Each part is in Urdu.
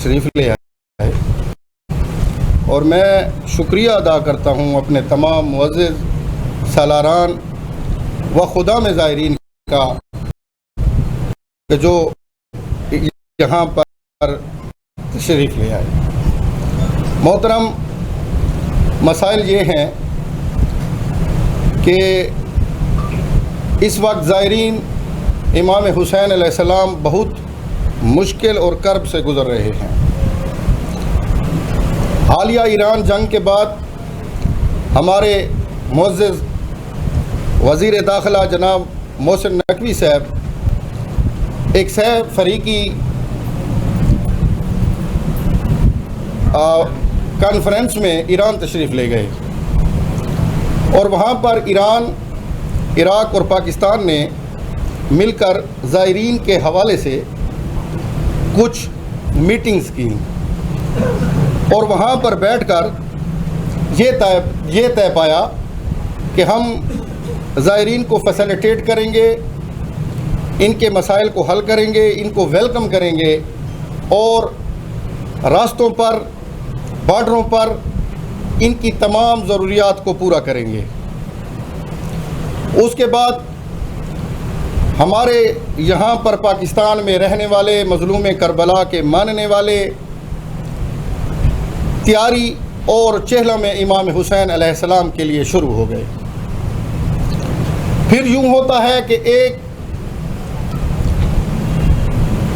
تشریف لے آئے اور میں شکریہ ادا کرتا ہوں اپنے تمام معزز سالاران و خدا میں زائرین کا کہ جو یہاں پر تشریف لے آئے۔ محترم، مسائل یہ ہیں کہ اس وقت زائرین امام حسین علیہ السلام بہت مشکل اور کرب سے گزر رہے ہیں۔ حالیہ ایران جنگ کے بعد ہمارے معزز وزیر داخلہ جناب محسن نقوی صاحب ایک سہ فریقی کانفرنس میں ایران تشریف لے گئے اور وہاں پر ایران، عراق اور پاکستان نے مل کر زائرین کے حوالے سے کچھ میٹنگز کی اور وہاں پر بیٹھ کر یہ طے پایا کہ ہم زائرین کو فیسیلیٹیٹ کریں گے، ان کے مسائل کو حل کریں گے، ان کو ویلکم کریں گے اور راستوں پر، بارڈروں پر ان کی تمام ضروریات کو پورا کریں گے۔ اس کے بعد ہمارے یہاں پر پاکستان میں رہنے والے مظلوم کربلا کے ماننے والے تیاری اور چہلم امام حسین علیہ السلام کے لیے شروع ہو گئے۔ پھر یوں ہوتا ہے کہ ایک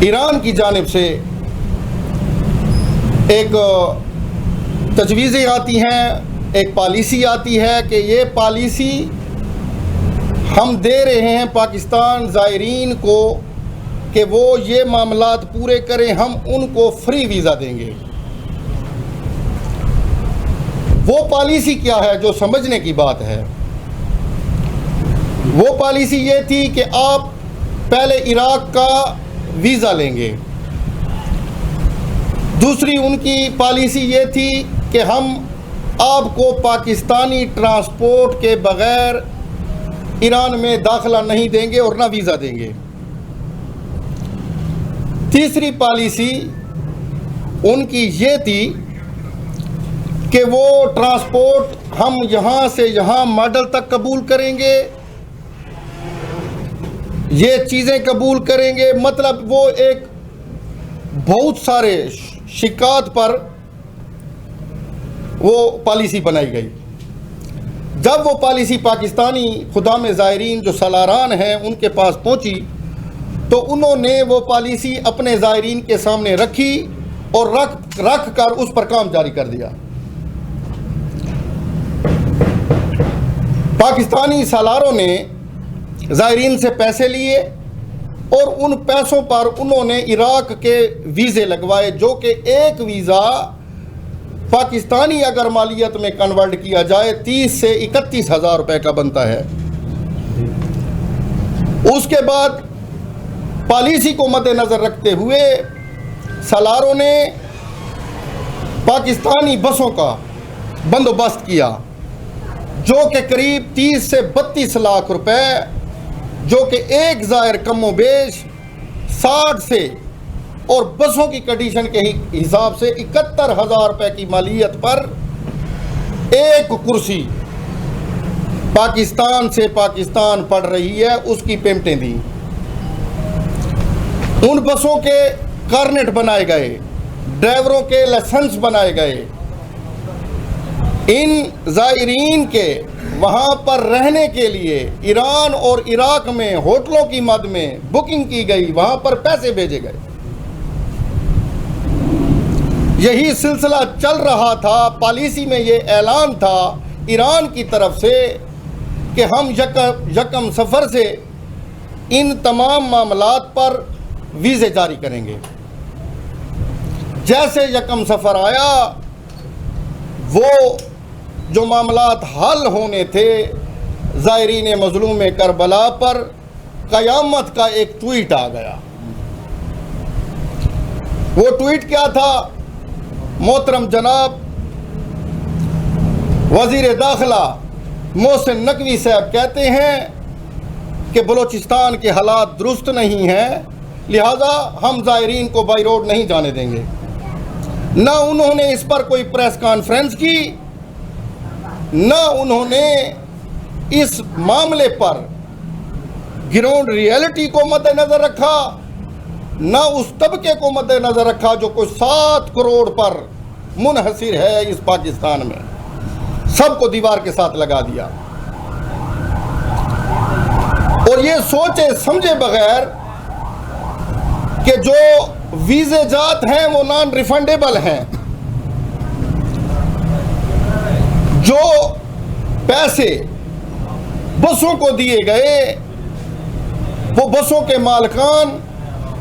ایران کی جانب سے ایک تجویزیں آتی ہیں، ایک پالیسی آتی ہے کہ یہ پالیسی ہم دے رہے ہیں پاکستان زائرین کو کہ وہ یہ معاملات پورے کریں، ہم ان کو فری ویزا دیں گے۔ وہ پالیسی کیا ہے جو سمجھنے کی بات ہے؟ وہ پالیسی یہ تھی کہ آپ پہلے عراق کا ویزا لیں گے۔ دوسری ان کی پالیسی یہ تھی کہ ہم آپ کو پاکستانی ٹرانسپورٹ کے بغیر ایران میں داخلہ نہیں دیں گے اور نہ ویزا دیں گے۔ تیسری پالیسی ان کی یہ تھی کہ وہ ٹرانسپورٹ ہم یہاں سے یہاں ماڈل تک قبول کریں گے، یہ چیزیں قبول کریں گے، مطلب وہ ایک بہت سارے شکات پر وہ پالیسی بنائی گئی۔ جب وہ پالیسی پاکستانی خدا میں زائرین جو سالاران ہیں ان کے پاس پہنچی تو انہوں نے وہ پالیسی اپنے زائرین کے سامنے رکھی اور رکھ کر اس پر کام جاری کر دیا۔ پاکستانی سالاروں نے زائرین سے پیسے لیے اور ان پیسوں پر انہوں نے عراق کے ویزے لگوائے، جو کہ ایک ویزا پاکستانی اگر مالیت میں کنورٹ کیا جائے 30 سے 31 ہزار روپے کا بنتا ہے۔ اس کے بعد پالیسی کو مد نظر رکھتے ہوئے سالاروں نے پاکستانی بسوں کا بندوبست کیا، جو کہ قریب 30 سے 32 لاکھ روپے، جو کہ ایک زائر کم و بیش 60 سے اور بسوں کی کنڈیشن کے حساب سے 71,000 روپے کی مالیت پر ایک کرسی پاکستان سے پاکستان پڑ رہی ہے، اس کی پیمنٹیں دیں۔ ان بسوں کے کارنیٹ بنائے گئے، ڈرائیوروں کے لائسنس بنائے گئے، ان زائرین کے وہاں پر رہنے کے لیے ایران اور عراق میں ہوٹلوں کی مد میں بکنگ کی گئی، وہاں پر پیسے بھیجے گئے۔ یہی سلسلہ چل رہا تھا۔ پالیسی میں یہ اعلان تھا ایران کی طرف سے کہ ہم یکم سفر سے ان تمام معاملات پر ویزے جاری کریں گے۔ جیسے یکم سفر آیا، وہ جو معاملات حل ہونے تھے زائرین مظلوم کربلا پر، قیامت کا ایک ٹویٹ آ گیا۔ وہ ٹویٹ کیا تھا؟ محترم جناب وزیر داخلہ محسن نقوی صاحب کہتے ہیں کہ بلوچستان کے حالات درست نہیں ہیں، لہذا ہم زائرین کو بائی روڈ نہیں جانے دیں گے۔ نہ انہوں نے اس پر کوئی پریس کانفرنس کی، نہ انہوں نے اس معاملے پر گراؤنڈ ریئلٹی کو مد نظر رکھا، نہ اس طبقے کو مد نظر رکھا جو کوئی 7 کروڑ پر منحصر ہے اس پاکستان میں۔ سب کو دیوار کے ساتھ لگا دیا، اور یہ سوچے سمجھے بغیر کہ جو ویزے جات ہیں وہ نان ریفنڈیبل ہیں، جو پیسے بسوں کو دیے گئے وہ بسوں کے مالکان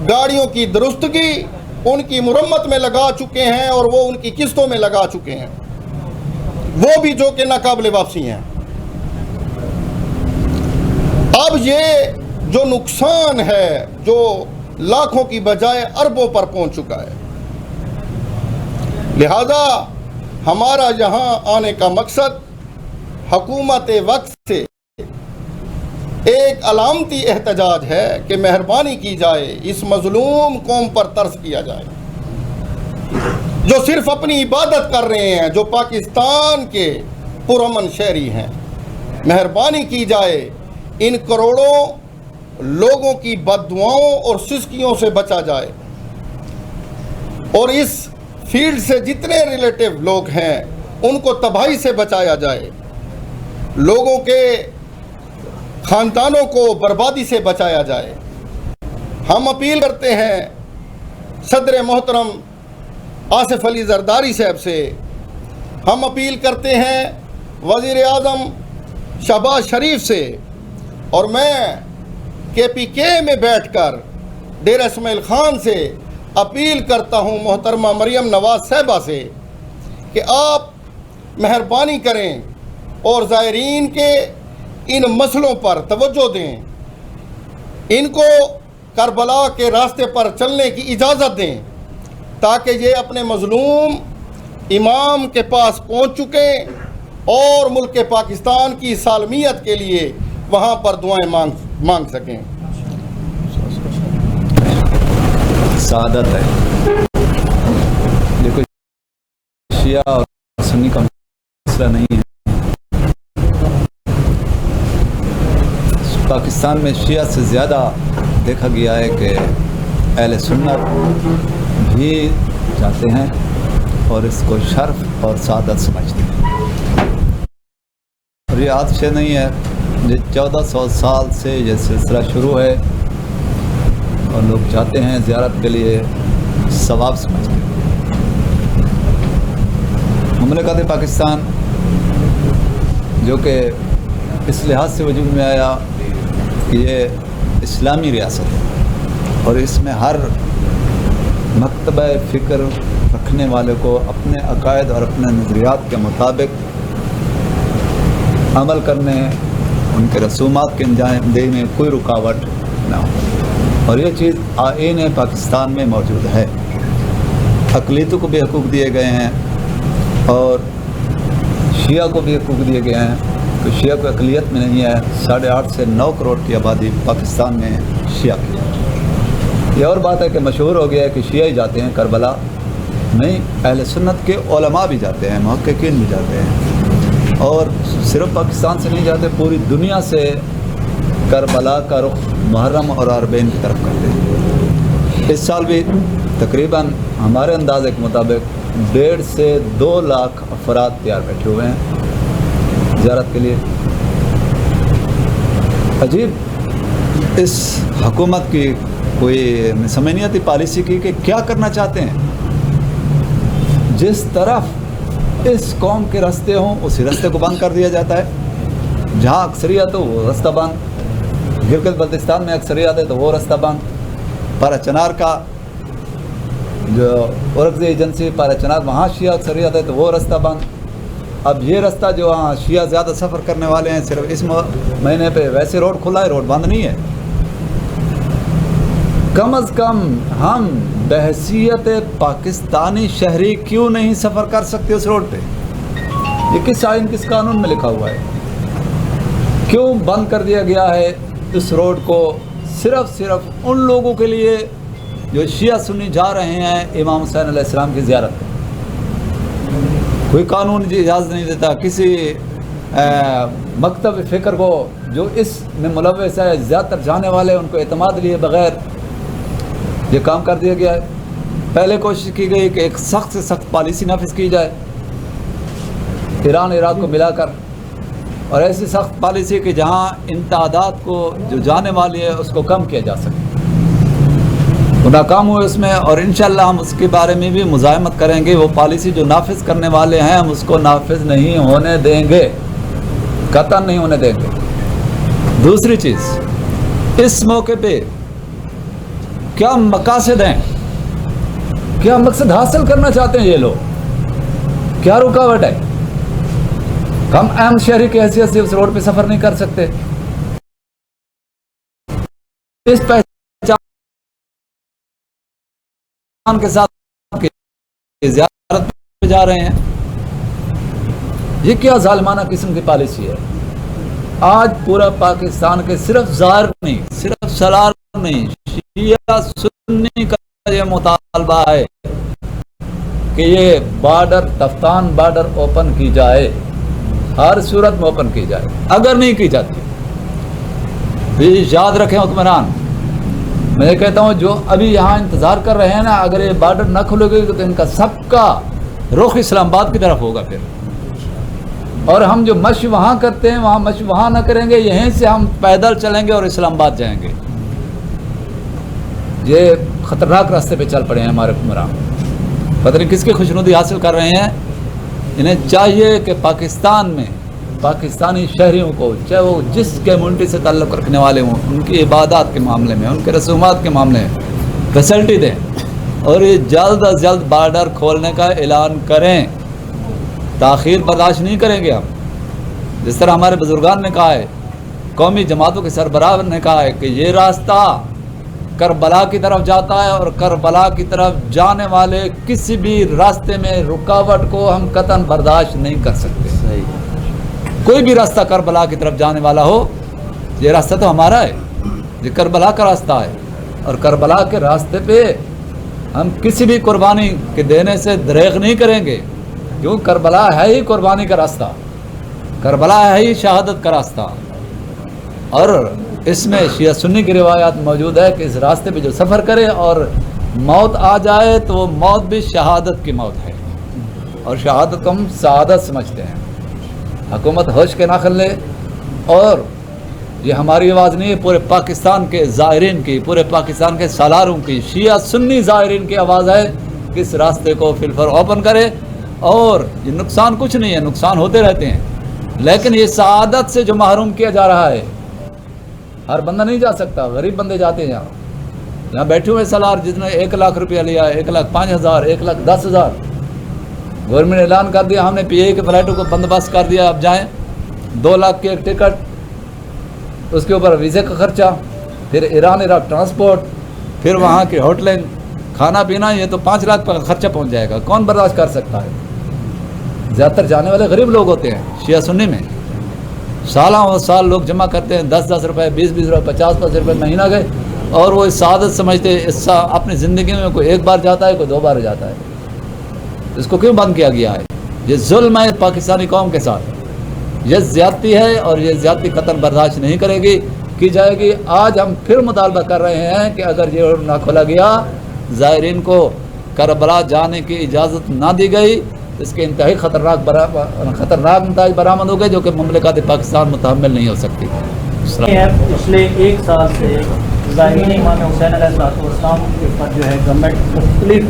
گاڑیوں کی درستگی ان کی مرمت میں لگا چکے ہیں، اور وہ ان کی قسطوں میں لگا چکے ہیں، وہ بھی جو کہ ناقابل واپسی ہیں۔ اب یہ جو نقصان ہے جو لاکھوں کی بجائے اربوں پر پہنچ چکا ہے، لہذا ہمارا یہاں آنے کا مقصد حکومت وقت سے ایک علامتی احتجاج ہے کہ مہربانی کی جائے، اس مظلوم قوم پر ترس کیا جائے، جو صرف اپنی عبادت کر رہے ہیں، جو پاکستان کے پرامن شہری ہیں۔ مہربانی کی جائے، ان کروڑوں لوگوں کی بد دعاؤں اور سسکیوں سے بچا جائے، اور اس فیلڈ سے جتنے ریلیٹیو لوگ ہیں ان کو تباہی سے بچایا جائے، لوگوں کے خاندانوں کو بربادی سے بچایا جائے۔ ہم اپیل کرتے ہیں صدر محترم آصف علی زرداری صاحب سے، ہم اپیل کرتے ہیں وزیر اعظم شہباز شریف سے، اور میں KPK میں بیٹھ کر ڈیرہ اسماعیل خان سے اپیل کرتا ہوں محترمہ مریم نواز صاحبہ سے کہ آپ مہربانی کریں اور زائرین کے ان مسئلوں پر توجہ دیں، ان کو کربلا کے راستے پر چلنے کی اجازت دیں، تاکہ یہ اپنے مظلوم امام کے پاس پہنچ چکیں اور ملک پاکستان کی سالمیت کے لیے وہاں پر دعائیں مانگ سکیں۔ سعادت ہے، دیکھو شیعہ اور سنی کا مسئلہ نہیں ہے۔ پاکستان میں شیعہ سے زیادہ دیکھا گیا ہے کہ اہل سنت بھی چاہتے ہیں اور اس کو شرف اور سعادت سمجھتے ہیں، اور یہ آج سے نہیں ہے، یہ 1400 سال سے یہ سلسلہ شروع ہے، اور لوگ چاہتے ہیں زیارت کے لیے ثواب سمجھتے ہیں۔ مملکت پاکستان جو کہ اس لحاظ سے وجود میں آیا کہ یہ اسلامی ریاست ہے، اور اس میں ہر مکتبہ فکر رکھنے والے کو اپنے عقائد اور اپنے نظریات کے مطابق عمل کرنے، ان کے رسومات کے انجام دہی میں کوئی رکاوٹ نہ ہو، اور یہ چیز آئین پاکستان میں موجود ہے۔ اقلیتوں کو بھی حقوق دیے گئے ہیں اور شیعہ کو بھی حقوق دیے گئے ہیں، کہ شیعہ کو اقلیت میں نہیں ہے۔ 8.5 سے 9 کروڑ کی آبادی پاکستان میں شیعہ کی ہے۔ یہ اور بات ہے کہ مشہور ہو گیا ہے کہ شیعہ ہی جاتے ہیں کربلا، نہیں، اہل سنت کے علماء بھی جاتے ہیں، محققین بھی جاتے ہیں، اور صرف پاکستان سے نہیں جاتے، پوری دنیا سے کربلا کا رخ محرم اور عربین کی طرف کرتے ہیں۔ اس سال بھی تقریباً ہمارے اندازے کے مطابق 1.5 سے 2 لاکھ افراد تیار بیٹھے ہوئے ہیں زیارت کے لیے۔ عجیب اس حکومت کی کوئی سمجھ نہیں آتی پالیسی کی کہ کیا کرنا چاہتے ہیں۔ جس طرف اس قوم کے راستے ہوں اسی راستے کو بند کر دیا جاتا ہے، جہاں اکثریت ہو وہ راستہ بند، گلگت بلتستان میں اکثریت ہے تو وہ راستہ بند، پارا چنار کا جو اورکزئی ایجنسی پارا چنار وہاں شیعہ اکثریت ہے تو وہ راستہ بند۔ اب یہ راستہ جو وہاں شیعہ زیادہ سفر کرنے والے ہیں، صرف اس مہینے پہ ویسے روڈ کھلا ہے، روڈ بند نہیں ہے۔ کم از کم ہم بحیثیت پاکستانی شہری کیوں نہیں سفر کر سکتے اس روڈ پہ؟ یہ کس آئین کس قانون میں لکھا ہوا ہے؟ کیوں بند کر دیا گیا ہے اس روڈ کو؟ صرف ان لوگوں کے لیے جو شیعہ سنی جا رہے ہیں امام حسین علیہ السلام کی زیارت۔ کوئی قانون اجازت نہیں دیتا کسی مکتب فکر کو جو اس میں ملوث ہے، زیادہ تر جانے والے ان کو اعتماد لیے بغیر یہ کام کر دیا گیا ہے۔ پہلے کوشش کی گئی کہ ایک سخت سے سخت پالیسی نافذ کی جائے ایران عراق کو ملا کر، اور ایسی سخت پالیسی کہ جہاں ان تعداد کو جو جانے والی ہے اس کو کم کیا جا سکے۔ وہ ناکام ہوئے اس میں، اور انشاءاللہ ہم اس کے بارے میں بھی مزاحمت کریں گے۔ وہ پالیسی جو نافذ کرنے والے ہیں ہم اس کو نافذ نہیں ہونے دیں گے، قطعاً نہیں ہونے دیں گے۔ دوسری چیز، اس موقع پہ کیا مقاصد ہیں، کیا مقصد حاصل کرنا چاہتے ہیں یہ لوگ، کیا رکاوٹ ہے؟ ہم عام شہری کی حیثیت سے اس روڈ پہ سفر نہیں کر سکتے، اس پہچان کے ساتھ زیارت پہ جا رہے ہیں۔ یہ کیا ظالمانہ قسم کی پالیسی ہے؟ آج پورا پاکستان کے صرف زائر نہیں، صرف سالار نہیں، شیعہ سنی کا یہ مطالبہ ہے کہ یہ بارڈر تفتان بارڈر اوپن کی جائے، ہر صورت میں اوپن کی جائے۔ اگر نہیں کی جاتی تو یاد رکھیں حکمران، میں کہتا ہوں جو ابھی یہاں انتظار کر رہے ہیں نا، اگر یہ بارڈر نہ کھلے گی تو ان کا سب کا رخ اسلام آباد کی طرف ہوگا پھر، اور ہم جو مشی وہاں کرتے ہیں وہاں مشی وہاں نہ کریں گے، یہیں سے ہم پیدل چلیں گے اور اسلام آباد جائیں گے۔ یہ خطرناک راستے پہ چل پڑے ہیں ہمارے حکمران، پتہ نہیں کس کی خوشنودی حاصل کر رہے ہیں۔ انہیں چاہیے کہ پاکستان میں پاکستانی شہریوں کو، چاہے وہ جس کمیونٹی سے تعلق رکھنے والے ہوں، ان کی عبادات کے معاملے میں، ان کے رسومات کے معاملے میں فیسلٹی دیں، اور یہ جلد از جلد بارڈر کھولنے کا اعلان کریں۔ تاخیر برداشت نہیں کریں گے ہم۔ جس طرح ہمارے بزرگان نے کہا ہے، قومی جماعتوں کے سربراہ نے کہا ہے کہ یہ راستہ کربلا کی طرف جاتا ہے، اور کربلا کی طرف جانے والے کسی بھی راستے میں رکاوٹ کو ہم قطعاً برداشت نہیں کر سکتے۔ کوئی بھی راستہ کربلا کی طرف جانے والا ہو، یہ راستہ تو ہمارا ہے، یہ کربلا کا راستہ ہے، اور کربلا کے راستے پہ ہم کسی بھی قربانی کے دینے سے دریغ نہیں کریں گے، کیوں کربلا ہے ہی قربانی کا راستہ، کربلا ہے ہی شہادت کا راستہ۔ اور اس میں شیعہ سنی کی روایات موجود ہے کہ اس راستے پہ جو سفر کرے اور موت آ جائے تو وہ موت بھی شہادت کی موت ہے، اور شہادت کو ہم سعادت سمجھتے ہیں۔ حکومت ہوش کے ناخن لے، اور یہ ہماری آواز نہیں ہے، پورے پاکستان کے زائرین کی، پورے پاکستان کے سالاروں کی، شیعہ سنی زائرین کی آواز ہے کہ اس راستے کو فی الفور اوپن کرے۔ اور یہ نقصان کچھ نہیں ہے، نقصان ہوتے رہتے ہیں، لیکن یہ سعادت سے جو محروم کیا جا رہا ہے، ہر بندہ نہیں جا سکتا، غریب بندے جاتے ہیں۔ یہاں بیٹھے ہوئے سالار جس نے 1 لاکھ روپیہ لیا، 1,05,000، 1,10,000، گورنمنٹ نے اعلان کر دیا، ہم نے پی اے کے فلائٹوں کو بندوبست کر دیا، اب جائیں، 2 لاکھ کی ایک ٹکٹ، اس کے اوپر ویزے کا خرچہ، پھر ایران عراق ٹرانسپورٹ، پھر وہاں کے ہوٹلیں، کھانا پینا، یہ تو 5 لاکھ کا خرچہ پہنچ جائے گا۔ کون برداشت کر سکتا ہے؟ زیادہ تر جانے والے غریب لوگ ہوتے ہیں شیعہ سنی میں، سالوں سال لوگ جمع کرتے ہیں، 10-10 روپے، 20-20 روپے، 50-50 روپے مہینہ گئے، اور وہ سعادت سمجھتے ہیں۔ اس اپنی زندگی میں کوئی 1 بار جاتا ہے، کوئی 2 بار جاتا ہے۔ اس کو کیوں بند کیا گیا ہے؟ یہ ظلم ہے پاکستانی قوم کے ساتھ، یہ زیادتی ہے، اور یہ زیادتی قطعاً برداشت نہیں کرے گی، کی جائے گی۔ آج ہم پھر مطالبہ کر رہے ہیں کہ اگر یہ روڈ نہ کھولا گیا، زائرین کو کربلا جانے کی اجازت نہ دی گئی، اس کے انتہائی خطرناک نتائج برآمد ہو گئے، جو کہ مملکت پاکستان متحمل نہیں ہو سکتی۔ پچھلے 1 سال سے زائرین امام حسین علیہ السلام کے اوپر جو ہے گورنمنٹ مختلف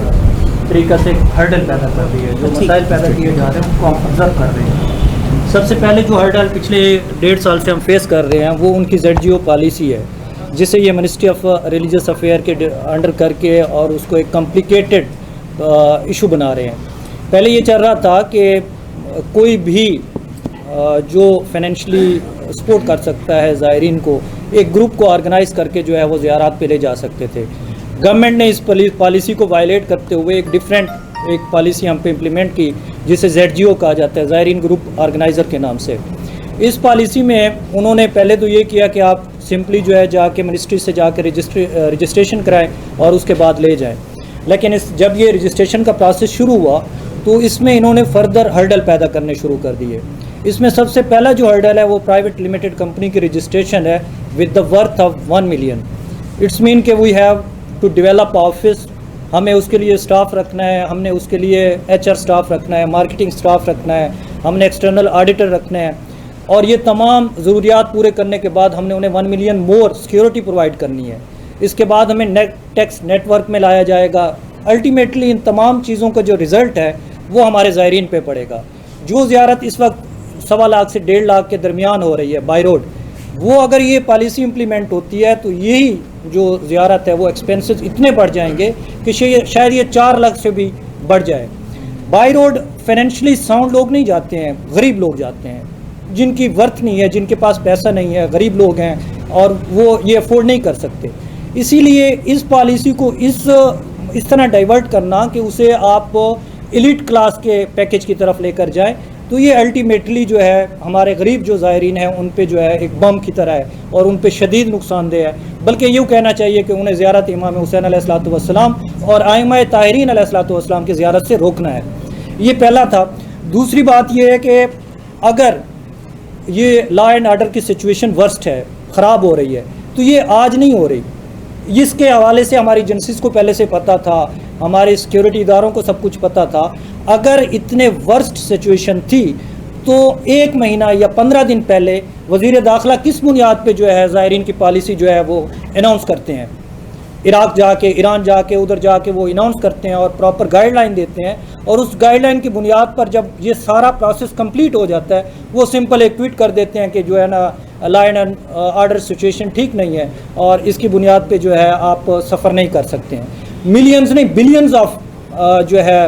طریقہ سے ہرڈل پیدا کر رہی ہے، جو مسائل پیدا کیے جا رہے ہیں ان کو ہم آبزرو کر رہے ہیں۔ سب سے پہلے جو ہرڈل پچھلے 1.5 سال سے ہم فیس کر رہے ہیں وہ ان کی ZGO پالیسی ہے، جسے یہ منسٹری آف ریلیجیس افیئر کے انڈر کر کے اور اس کو ایک کمپلیکیٹڈ ایشو بنا رہے ہیں۔ پہلے یہ چل رہا تھا کہ کوئی بھی جو فائنینشلی سپورٹ کر سکتا ہے زائرین کو، ایک گروپ کو آرگنائز کر کے جو ہے وہ زیارات پہ لے جا سکتے تھے۔ گورنمنٹ نے اس پالیسی کو وائلیٹ کرتے ہوئے ایک ڈیفرنٹ پالیسی ہم پہ امپلیمنٹ کی، جسے ZGO کہا جاتا ہے، زائرین گروپ آرگنائزر کے نام سے۔ اس پالیسی میں انہوں نے پہلے تو یہ کیا کہ آپ سمپلی جو ہے جا کے منسٹری سے جا کے رجسٹریشن کرائیں اور اس کے بعد لے جائیں، لیکن جب یہ رجسٹریشن کا پروسیس شروع ہوا تو اس میں انہوں نے فردر ہرڈل پیدا کرنے شروع کر دیے. اس میں سب سے پہلا جو ہرڈل ہے وہ پرائیویٹ لمیٹڈ کمپنی کی رجسٹریشن ہے with the worth of 1 million. It's mean کہ we have to develop office, ہمیں اس کے لیے اسٹاف رکھنا ہے, ہم نے اس کے لیے HR اسٹاف رکھنا ہے, مارکیٹنگ اسٹاف رکھنا ہے, ہم نے ایکسٹرنل آڈیٹر رکھنا ہے, اور یہ تمام ضروریات پورے کرنے کے بعد ہم نے انہیں 1 ملین مور سیکیورٹی پرووائڈ کرنی ہے. اس کے بعد ہمیں ٹیکس نیٹ ورک میں لایا جائے گا. الٹیمیٹلی ان تمام چیزوں کا جو رزلٹ ہے وہ ہمارے زائرین پہ پڑے گا. جو زیارت اس وقت 1.25 لاکھ سے 1.5 لاکھ کے درمیان ہو رہی ہے بائی روڈ, وہ اگر یہ پالیسی امپلیمنٹ ہوتی ہے تو یہی جو زیارت ہے وہ ایکسپینسز اتنے بڑھ جائیں گے کہ شاید یہ 4 لاکھ سے بھی بڑھ جائے. بائی روڈ فائنینشلی ساؤنڈ لوگ نہیں جاتے ہیں, غریب لوگ جاتے ہیں, جن کی ورتھ نہیں ہے, جن کے پاس پیسہ نہیں ہے, غریب لوگ ہیں اور وہ یہ افورڈ نہیں کر سکتے. اسی لیے اس پالیسی کو اس طرح ڈائیورٹ کرنا کہ اسے آپ ایلیٹ کلاس کے پیکیج کی طرف لے کر جائیں, تو یہ الٹیمیٹلی جو ہے ہمارے غریب جو زائرین ہیں ان پہ جو ہے ایک بم کی طرح ہے اور ان پہ شدید نقصان دہ ہے. بلکہ یوں کہنا چاہیے کہ انہیں زیارت امام حسین علیہ الصلوۃ والسلام اور ائمہ طاہرین علیہ الصلوۃ والسلام کی زیارت سے روکنا ہے. یہ پہلا تھا. دوسری بات یہ ہے کہ اگر یہ لا اینڈ آرڈر کی سچویشن ورسٹ ہے, خراب ہو رہی ہے, تو یہ آج نہیں ہو رہی. اس کے حوالے سے ہماری ایجنسیز کو پہلے سے پتہ تھا, ہمارے سیکیورٹی اداروں کو سب کچھ پتہ تھا. اگر اتنے ورسٹ سچویشن تھی تو 1 مہینہ یا 15 دن پہلے وزیر داخلہ کس بنیاد پہ جو ہے زائرین کی پالیسی جو ہے وہ اناؤنس کرتے ہیں, عراق جا کے, ایران جا کے, ادھر جا کے وہ اناؤنس کرتے ہیں اور پراپر گائیڈ لائن دیتے ہیں, اور اس گائیڈ لائن کی بنیاد پر جب یہ سارا پروسیس کمپلیٹ ہو جاتا ہے وہ سمپل ایک ٹویٹ کر دیتے ہیں کہ جو ہے نا لا اینڈ آرڈر سچویشن ٹھیک نہیں ہے اور اس کی بنیاد پہ جو ہے آپ سفر نہیں کر سکتے ہیں. ملینز نہیں بلینز آف جو ہے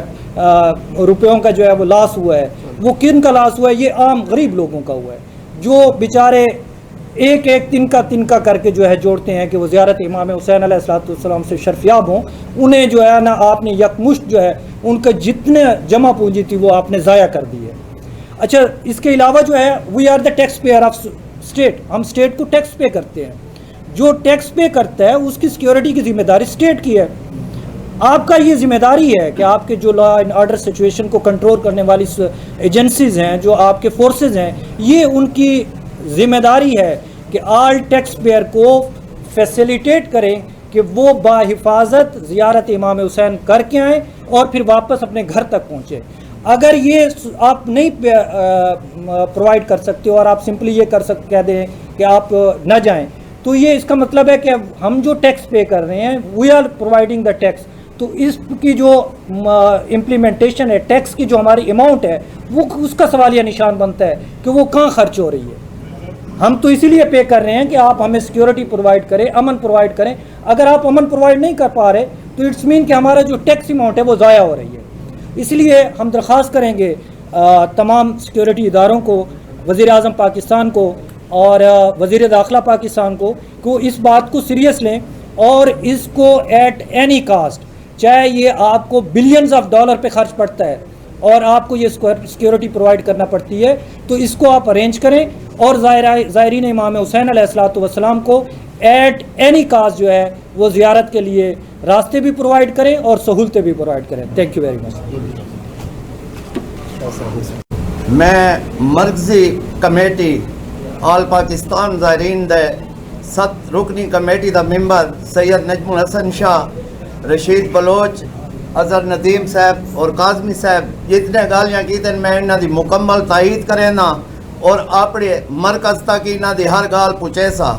روپیوں کا جو ہے وہ لاس ہوا ہے. وہ کن کا لاس ہوا ہے؟ یہ عام غریب لوگوں کا ہوا ہے جو بیچارے ایک تنکا کر کے جو ہے جوڑتے ہیں کہ وہ زیارت امام حسین علیہ الصلوۃ والسلام سے شرفیاب ہوں. انہیں جو ہے نا آپ نے یکمشت جو ہے ان کا جتنے جمع پونجی تھی وہ آپ نے ضائع کر دی ہے. اچھا, اس کے علاوہ جو ہے we are the taxpayer of state, ہم اسٹیٹ کو ٹیکس پے کرتے ہیں. جو ٹیکس پے کرتا ہے اس کی سیکیورٹی کی ذمہ داری اسٹیٹ کی ہے. آپ کا یہ ذمہ داری ہے کہ آپ کے جو لا اینڈ آرڈر سچویشن کو کنٹرول کرنے والی ایجنسیز ہیں, جو آپ کے فورسز ہیں, یہ ان کی ذمہ داری ہے کہ آل ٹیکس پیئر کو فیسیلیٹیٹ کریں کہ وہ باحفاظت زیارت امام حسین کر کے آئیں اور پھر واپس اپنے گھر تک پہنچے. اگر یہ آپ نہیں پرووائڈ کر سکتے اور آپ سمپلی یہ کہہ دیں کہ آپ نہ جائیں, تو یہ اس کا مطلب ہے کہ ہم جو ٹیکس پے کر رہے ہیں we are providing the tax, تو اس کی جو امپلیمنٹیشن ہے ٹیکس کی جو ہماری اماؤنٹ ہے وہ اس کا سوالیہ نشان بنتا ہے کہ وہ کہاں خرچ ہو رہی ہے. ہم تو اسی لیے پے کر رہے ہیں کہ آپ ہمیں سیکیورٹی پرووائڈ کریں, امن پرووائڈ کریں. اگر آپ امن پرووائڈ نہیں کر پا رہے تو اٹس مین کہ ہمارا جو ٹیکس اماؤنٹ ہے وہ ضائع ہو رہی ہے. اس لیے ہم درخواست کریں گے تمام سیکیورٹی اداروں کو, وزیر اعظم پاکستان کو اور وزیر داخلہ پاکستان کو کہ وہ اس بات کو سیریس لیں اور اس کو ایٹ اینی کاسٹ, چاہے یہ آپ کو بلینز آف ڈالر پہ خرچ پڑتا ہے اور آپ کو یہ سیکیورٹی پرووائڈ کرنا پڑتی ہے, تو اس کو آپ ارینج کریں اور زائرین امام حسین علیہ الصلوۃ والسلام کو ایٹ اینی کاسٹ جو ہے وہ زیارت کے لیے راستے بھی پرووائڈ کریں اور سہولتیں بھی پرووائڈ کریں. Thank you very much. میں مرکزی کمیٹی آل پاکستان زائرین دے 7 رکنی کمیٹی دا ممبر سید نجم الحسن شاہ, رشید بلوچ, اظہر ندیم صاحب اور کاظمی صاحب جتنے گالیاں کی تین میں انہاں دی مکمل تائید کریں نا اور اپنے مرکز تک انہاں دی ہر گال پہنچے سا.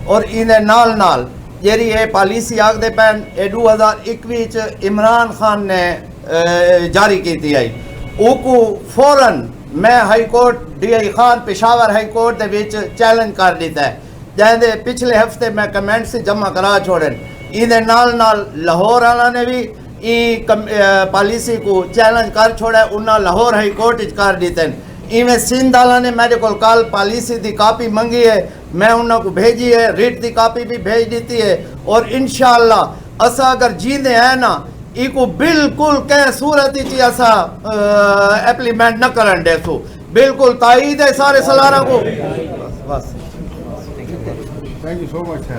اور انہیں نال جیری یہ پالیسی آگ دے پین 2021 عمران خان نے جاری کی تھی آئی اوکو فوراً میں high court D I Khan Peshawar high court they which challenge کر دیتا ہے, جہاں دے پچھلے ہفتے میں کمنٹ سے جمع کرا چھوڑیں. انہیں نال لاہور والا نے بھی پالیسی کو چیلنج کر چھوڑا ہے, انہاں لاہور ہائی کورٹ کر دیتے ہیں. ایویں سندھ والا نے میرے کو کال پالیسی دی کاپی منگی ہے, میں انہوں کو بھیجی ہے, ریٹ دی کاپی بھی بھیج دیتی ہے. اور انشاءاللہ اسا اگر جیندے ہیں نا ای کو بالکل کہہ صورت ہی اسا ایپلیمنٹ نہ کرن دے سو, بالکل تائید ہے سارے سلارہ کو. بس تھینک یو سو مچ.